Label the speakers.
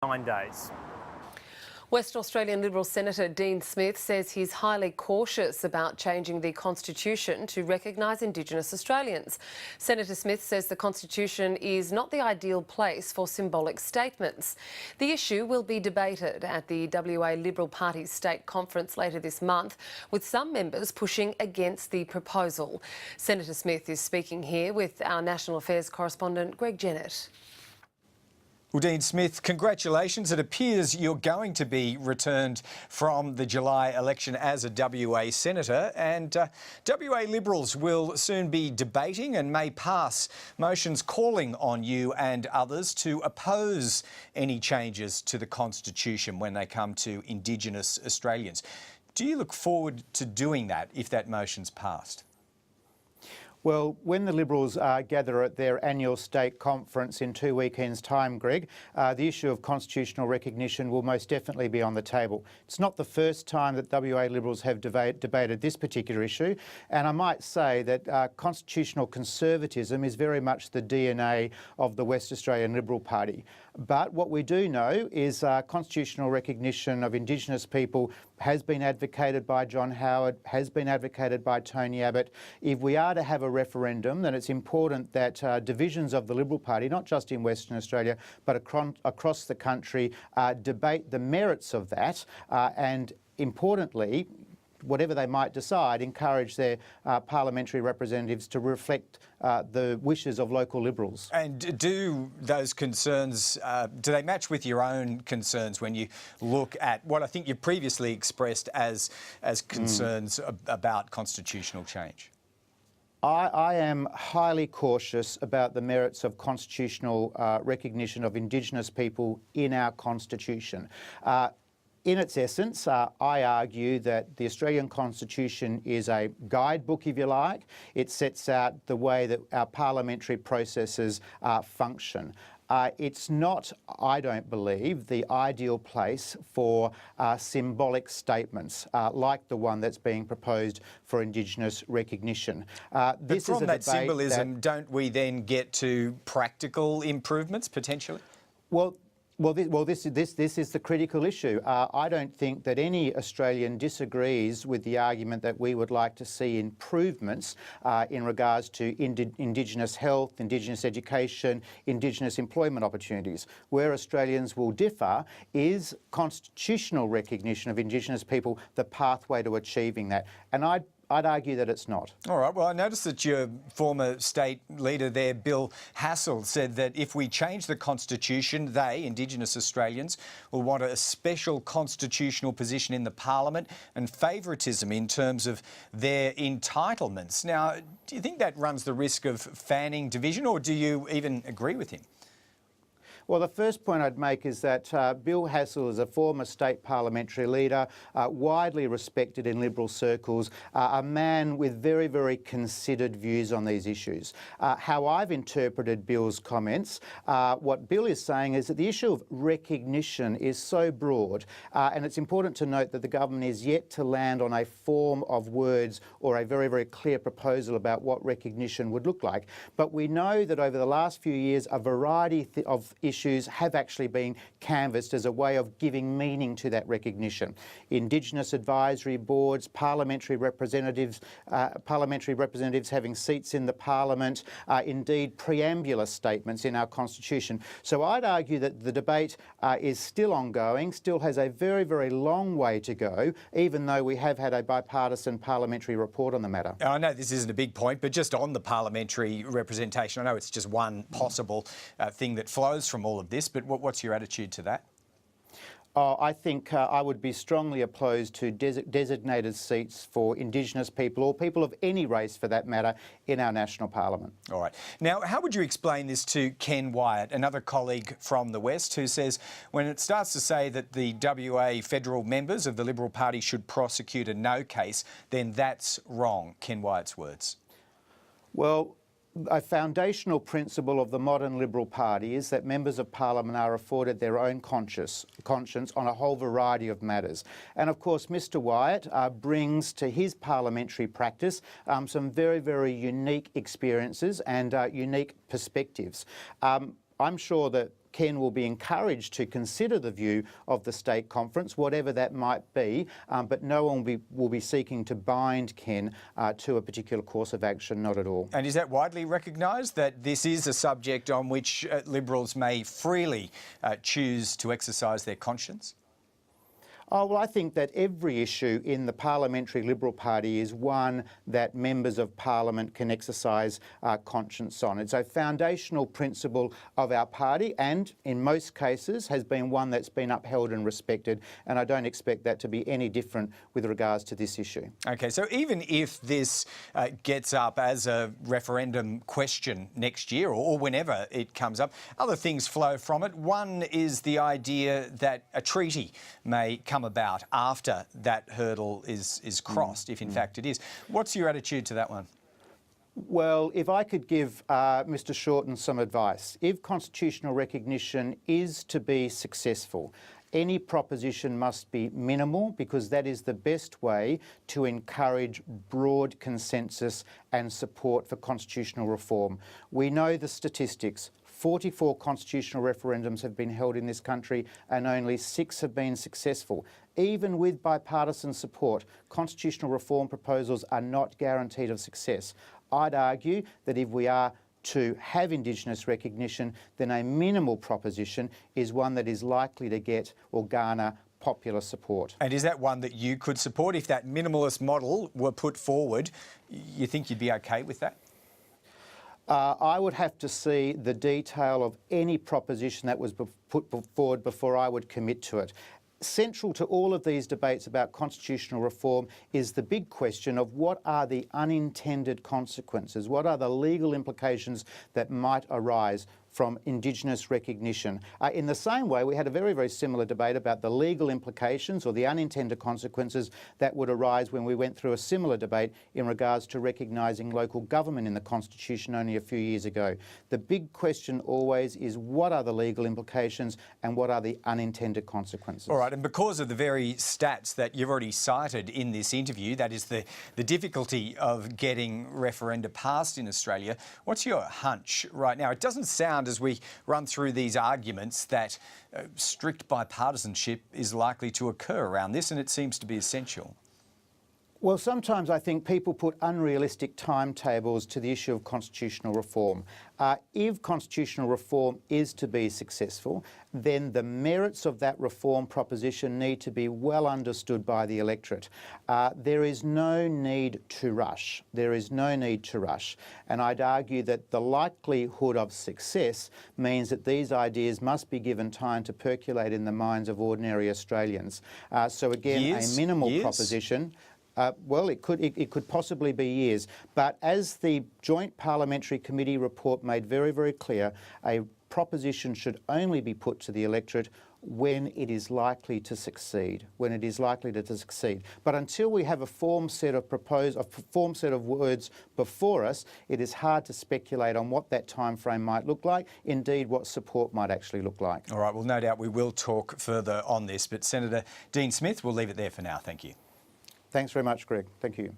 Speaker 1: Valentine days.
Speaker 2: Western Australian Liberal Senator Dean Smith says he's highly cautious about changing the Constitution to recognise Indigenous Australians. Senator Smith says the Constitution is not the ideal place for symbolic statements. The issue will be debated at the WA Liberal Party's state conference later this month, with some members pushing against the proposal. Senator Smith is speaking here with our National Affairs correspondent Greg Jennett.
Speaker 3: Well, Dean Smith, congratulations. It appears you're going to be returned from the July election as a WA Senator, and WA Liberals will soon be debating and may pass motions calling on you and others to oppose any changes to the Constitution when they come to Indigenous Australians. Do you look forward to doing that if that motion's passed?
Speaker 4: Well, when the Liberals gather at their annual state conference in 2 weekends' time, Greg, the issue of constitutional recognition will most definitely be on the table. It's not the first time that WA Liberals have debated this particular issue, and I might say that constitutional conservatism is very much the DNA of the West Australian Liberal Party. But what we do know is constitutional recognition of Indigenous people has been advocated by John Howard, has been advocated by Tony Abbott. If we are to have a referendum, then it's important that divisions of the Liberal Party, not just in Western Australia, but across the country, debate the merits of that and, importantly, whatever they might decide, encourage their parliamentary representatives to reflect the wishes of local Liberals.
Speaker 3: And do those concerns, do they match with your own concerns when you look at what I think you previously expressed as concerns about constitutional change?
Speaker 4: I am highly cautious about the merits of constitutional recognition of Indigenous people in our Constitution. In its essence, I argue that the Australian Constitution is a guidebook, if you like. It sets out the way that our parliamentary processes function. It's not, I don't believe, the ideal place for symbolic statements like the one that's being proposed for Indigenous recognition.
Speaker 3: But from that symbolism, don't we then get to practical improvements potentially?
Speaker 4: Well, this is the critical issue. I don't think that any Australian disagrees with the argument that we would like to see improvements in regards to Indigenous health, Indigenous education, Indigenous employment opportunities. Where Australians will differ is constitutional recognition of Indigenous people, the pathway to achieving that. And I'd argue that it's not.
Speaker 3: All right. Well, I noticed that your former state leader there, Bill Hassell, said that if we change the Constitution, they, Indigenous Australians, will want a special constitutional position in the Parliament and favouritism in terms of their entitlements. Now, do you think that runs the risk of fanning division, or do you even agree with him?
Speaker 4: Well, the first point I'd make is that Bill Hassell is a former state parliamentary leader, widely respected in Liberal circles, a man with very, very considered views on these issues. How I've interpreted Bill's comments, what Bill is saying is that the issue of recognition is so broad, and it's important to note that the government is yet to land on a form of words or a very, very clear proposal about what recognition would look like. But we know that over the last few years, a variety of issues have actually been canvassed as a way of giving meaning to that recognition. Indigenous advisory boards, parliamentary representatives having seats in the Parliament, indeed preambular statements in our Constitution. So I'd argue that the debate is still ongoing, still has a very, very long way to go, even though we have had a bipartisan parliamentary report on the matter.
Speaker 3: I know this isn't a big point, but just on the parliamentary representation, I know it's just one possible thing that flows from all of this, but what's your attitude to that?
Speaker 4: I think I would be strongly opposed to designated seats for Indigenous people, or people of any race for that matter, in our national parliament.
Speaker 3: All right. Now, how would you explain this to Ken Wyatt, another colleague from the West, who says when it starts to say that the WA federal members of the Liberal Party should prosecute a no case, then that's wrong? Ken Wyatt's words.
Speaker 4: Well, a foundational principle of the modern Liberal Party is that members of Parliament are afforded their own conscience on a whole variety of matters. And of course, Mr Wyatt brings to his parliamentary practice some very, very unique experiences and unique perspectives. I'm sure that Ken will be encouraged to consider the view of the state conference, whatever that might be, but no one will be seeking to bind Ken to a particular course of action, not at all.
Speaker 3: And is that widely recognised, that this is a subject on which Liberals may freely choose to exercise their conscience?
Speaker 4: Oh, well, I think that every issue in the Parliamentary Liberal Party is one that members of Parliament can exercise conscience on. It's a foundational principle of our party and, in most cases, has been one that's been upheld and respected, and I don't expect that to be any different with regards to this issue.
Speaker 3: OK, so even if this gets up as a referendum question next year or whenever it comes up, other things flow from it. One is the idea that a treaty may come about after that hurdle is crossed, if in fact it is. What's your attitude to that one?
Speaker 4: Well, if I could give Mr Shorten some advice, if constitutional recognition is to be successful, any proposition must be minimal, because that is the best way to encourage broad consensus and support for constitutional reform. We know the statistics. 44 constitutional referendums have been held in this country and only 6 have been successful. Even with bipartisan support, constitutional reform proposals are not guaranteed of success. I'd argue that if we are to have Indigenous recognition, then a minimal proposition is one that is likely to get or garner popular support.
Speaker 3: And is that one that you could support? If that minimalist model were put forward, you think you'd be OK with that?
Speaker 4: I would have to see the detail of any proposition that was put forward before I would commit to it. Central to all of these debates about constitutional reform is the big question of what are the unintended consequences, what are the legal implications that might arise from Indigenous recognition. In the same way, we had a very, very similar debate about the legal implications or the unintended consequences that would arise when we went through a similar debate in regards to recognising local government in the Constitution only a few years ago. The big question always is what are the legal implications and what are the unintended consequences.
Speaker 3: All right, and because of the very stats that you've already cited in this interview, that is the difficulty of getting referenda passed in Australia, what's your hunch right now? It doesn't sound, as we run through these arguments, that strict bipartisanship is likely to occur around this, and it seems to be essential.
Speaker 4: Well, sometimes I think people put unrealistic timetables to the issue of constitutional reform. If constitutional reform is to be successful, then the merits of that reform proposition need to be well understood by the electorate. There is no need to rush. There is no need to rush. And I'd argue that the likelihood of success means that these ideas must be given time to percolate in the minds of ordinary Australians. So again, a minimal proposition. Well, it could possibly be years. But as the Joint Parliamentary Committee report made very, very clear, a proposition should only be put to the electorate when it is likely to succeed, But until we have a form set of words before us, it is hard to speculate on what that time frame might look like, indeed what support might actually look like.
Speaker 3: All right, well, no doubt we will talk further on this, but Senator Dean Smith, we'll leave it there for now. Thank you.
Speaker 4: Thanks very much, Greg. Thank you.